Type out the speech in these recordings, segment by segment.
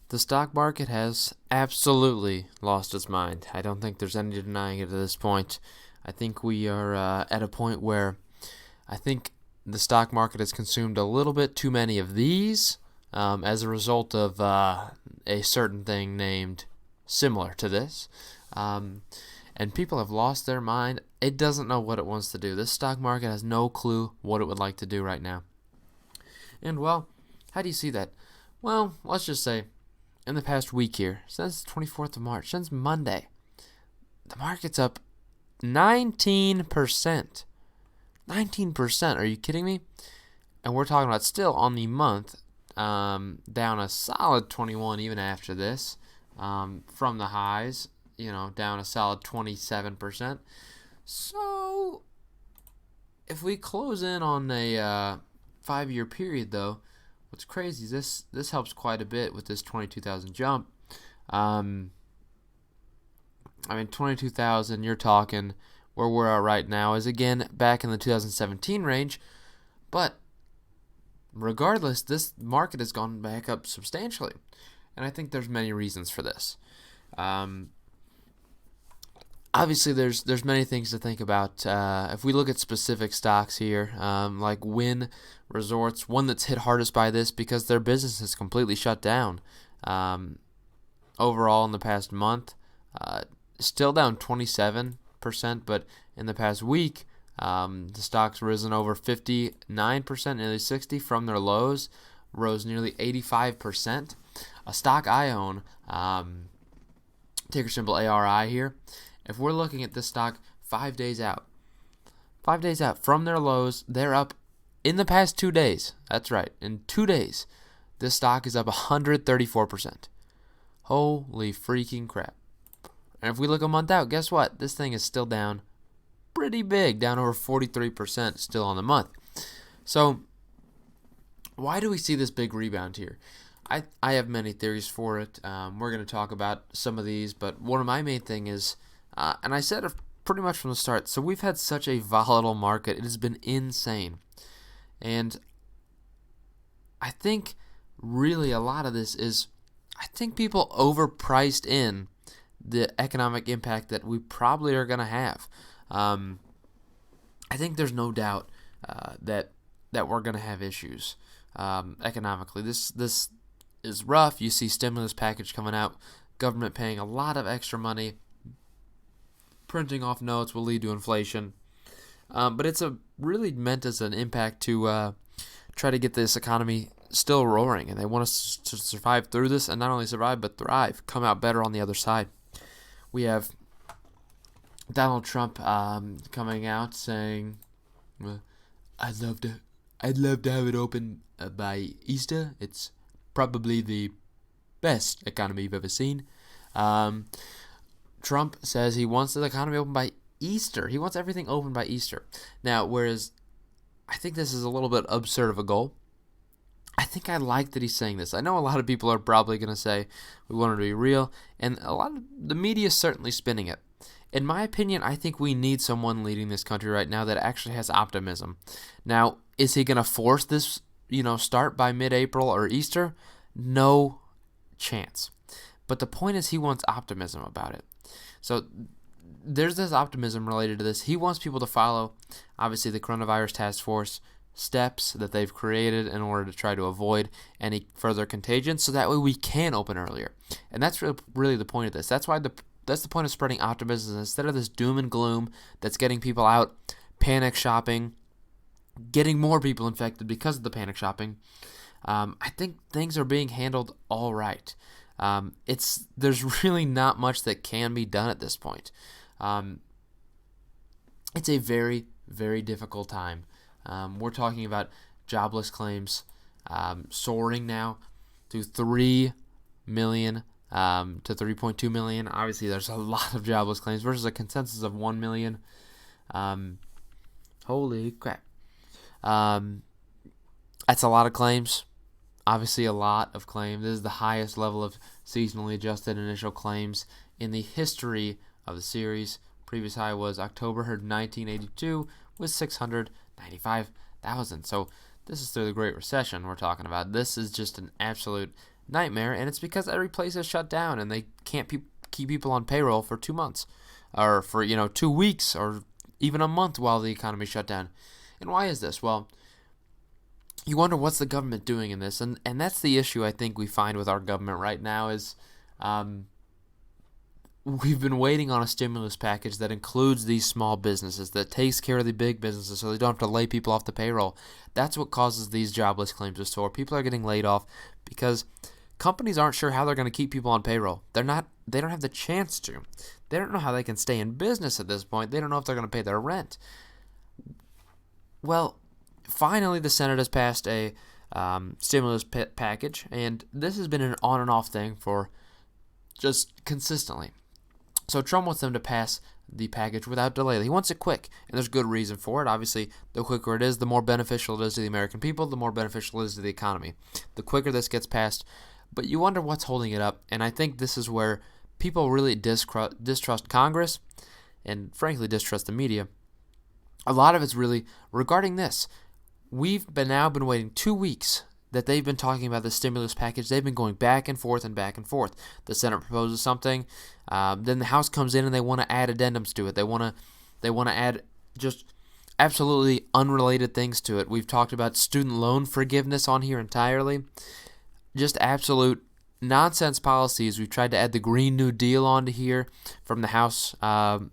The stock market has absolutely lost its mind. I don't think there's any denying it at this point. I think we are at a point where I think the stock market has consumed a little bit too many of these as a result of a certain thing named similar to this. And people have lost their mind. It doesn't know what it wants to do. This stock market has no clue what it would like to do right now. And, well, how do you see that? Well, let's just say in the past week here, since the 24th of March, since Monday, the market's up 19%. 19%. Are you kidding me? And we're talking about still on the month, down a solid 21 even after this, from the highs, down a solid 27%. So if we close in on a 5-year period, though, what's crazy is this helps quite a bit with this 22,000 jump. 22,000, you're talking where we're at right now is, again, back in the 2017 range. But regardless, this market has gone back up substantially. And I think there's many reasons for this. Obviously, there's many things to think about. If we look at specific stocks here, like Wynn Resorts, one that's hit hardest by this because their business is completely shut down. Overall, in the past month, still down 27%, but in the past week, the stock's risen over 59%, nearly 60% from their lows, rose nearly 85%. A stock I own, ticker symbol ARI here. If we're looking at this stock 5 days out from their lows, they're up in the past 2 days. That's right. In 2 days, this stock is up 134%. Holy freaking crap. And if we look a month out, guess what? This thing is still down pretty big, down over 43% still on the month. So why do we see this big rebound here? I have many theories for it. We're going to talk about some of these, but one of my main thing is, and I said it pretty much from the start, so we've had such a volatile market. It has been insane. And I think really a lot of this is, I think people overpriced in the economic impact that we probably are going to have. I think there's no doubt that we're going to have issues economically. This is rough. You see stimulus package coming out, government paying a lot of extra money, printing off notes will lead to inflation. But it's really meant as an impact to try to get this economy still roaring, and they want us to survive through this, and not only survive but thrive, come out better on the other side. We have Donald Trump coming out saying, "I'd love to have it open by Easter. It's probably the best economy you've ever seen." Trump says he wants the economy open by Easter. He wants everything open by Easter. Now, whereas I think this is a little bit absurd of a goal, I think I like that he's saying this. I know a lot of people are probably going to say we want it to be real, and a lot of the media is certainly spinning it. In my opinion, I think we need someone leading this country right now that actually has optimism. Now, is he going to force this, start by mid-April or Easter? No chance. But the point is he wants optimism about it. So there's this optimism related to this. He wants people to follow, obviously, the coronavirus task force steps that they've created in order to try to avoid any further contagion, so that way we can open earlier. And that's really the point of this. That's the point of spreading optimism. Instead of this doom and gloom that's getting people out panic shopping, getting more people infected because of the panic shopping, I think things are being handled all right. There's really not much that can be done at this point. It's a very, very difficult time. We're talking about jobless claims soaring now to 3 million to 3.2 million. Obviously, there's a lot of jobless claims versus a consensus of 1 million. Holy crap. That's a lot of claims. Obviously, a lot of claims. This is the highest level of seasonally adjusted initial claims in the history of the series. Previous high was October 1982 with 695,000. So this is through the Great Recession we're talking about. This is just an absolute nightmare, and it's because every place is shut down and they can't keep people on payroll for 2 months, or for 2 weeks, or even a month while the economy shut down. And why is this? Well, you wonder what's the government doing in this, and that's the issue I think we find with our government right now is we've been waiting on a stimulus package that includes these small businesses, that takes care of the big businesses so they don't have to lay people off the payroll. That's what causes these jobless claims to soar. People are getting laid off because companies aren't sure how they're going to keep people on payroll. They don't have the chance to. They don't know how they can stay in business at this point. They don't know if they're going to pay their rent. Well, finally the Senate has passed a stimulus package, and this has been an on and off thing for just consistently. So Trump wants them to pass the package without delay. He wants it quick, and there's good reason for it. Obviously, the quicker it is, the more beneficial it is to the American people, the more beneficial it is to the economy. The quicker this gets passed, but you wonder what's holding it up, and I think this is where people really distrust Congress and, frankly, distrust the media. A lot of it's really regarding this. We've now been waiting 2 weeks that they've been talking about the stimulus package. They've been going back and forth and back and forth. The Senate proposes something, then the House comes in and they want to add addendums to it. They want to add just absolutely unrelated things to it. We've talked about student loan forgiveness on here entirely. Just absolute nonsense policies. We've tried to add the Green New Deal onto here from the House of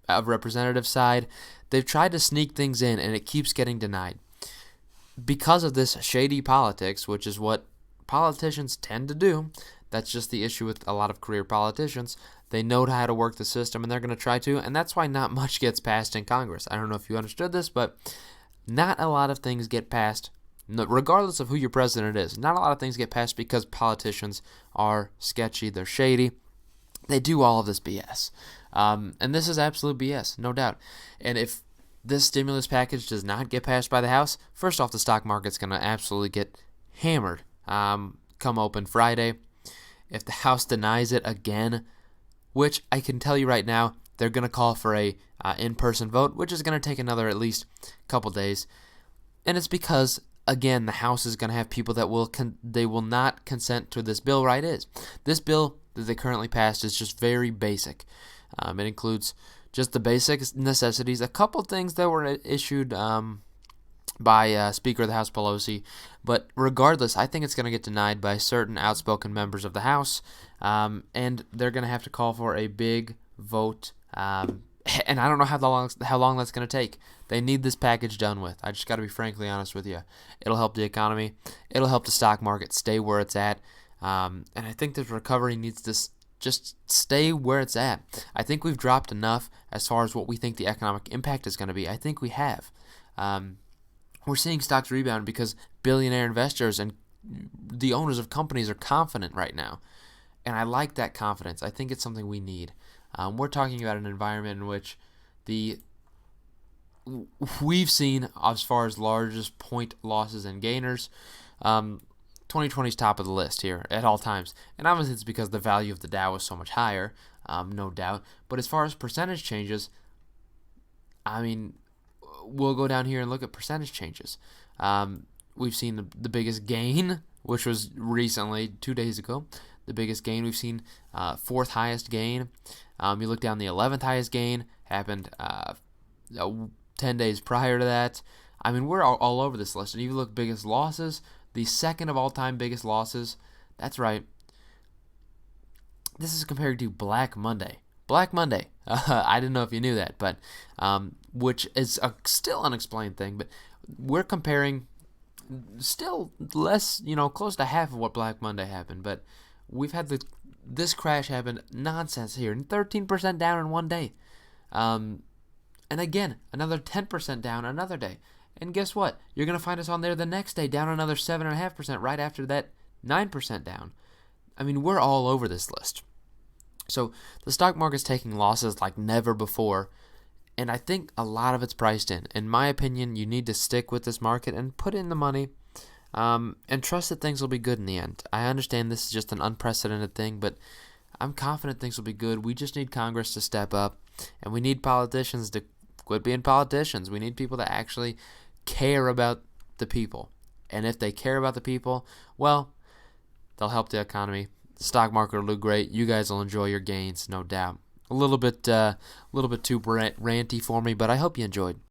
Representatives side. They've tried to sneak things in, and it keeps getting denied. Because of this shady politics, which is what politicians tend to do, that's just the issue with a lot of career politicians. They know how to work the system, and they're going to try to, and that's why not much gets passed in Congress. I don't know if you understood this, but not a lot of things get passed, regardless of who your president is. Not a lot of things get passed because politicians are sketchy, they're shady. They do all of this BS. And this is absolute BS, no doubt. And if this stimulus package does not get passed by the House, first off, the stock market's going to absolutely get hammered come open Friday. If the House denies it again, which I can tell you right now, they're going to call for a in-person vote, which is going to take another at least couple days. And it's because, again, the House is going to have people that they will not consent to this bill right is. This bill that they currently passed is just very basic. It includes just the basic necessities, a couple things that were issued by Speaker of the House Pelosi. But regardless, I think it's going to get denied by certain outspoken members of the House, and they're going to have to call for a big vote. And I don't know how long that's going to take. They need this package done with. I just got to be frankly honest with you. It'll help the economy. It'll help the stock market stay where it's at. And I think this recovery needs to just stay where it's at. I think we've dropped enough as far as what we think the economic impact is going to be. I think we have. We're seeing stocks rebound because billionaire investors and the owners of companies are confident right now. And I like that confidence. I think it's something we need. We're talking about an environment in which we've seen, as far as largest point losses and gainers, 2020 is top of the list here at all times. And obviously it's because the value of the Dow is so much higher, no doubt. But as far as percentage changes, I mean, we'll go down here and look at percentage changes. We've seen the biggest gain, which was recently, 2 days ago. The biggest gain we've seen, fourth highest gain. You look down, the 11th highest gain happened 10 days prior to that. I mean, we're all over this list. And you look biggest losses, the second of all time biggest losses. That's right. This is compared to Black Monday. Black Monday. I didn't know if you knew that, but which is a still unexplained thing. But we're comparing still less, close to half of what Black Monday happened. But we've had this crash happen nonsense here, and 13% down in one day. And again, another 10% down another day. And guess what? You're going to find us on there the next day, down another 7.5%, right after that 9% down. I mean, we're all over this list. So the stock market's taking losses like never before, and I think a lot of it's priced in. In my opinion, you need to stick with this market and put in the money and trust that things will be good in the end. I understand this is just an unprecedented thing, but I'm confident things will be good. We just need Congress to step up, and we need politicians to quit being politicians. We need people to actually care about the people. And if they care about the people, well, They'll help the economy. The stock market will do great. You guys will enjoy your gains, no doubt. A little bit too ranty for me, but I hope you enjoyed.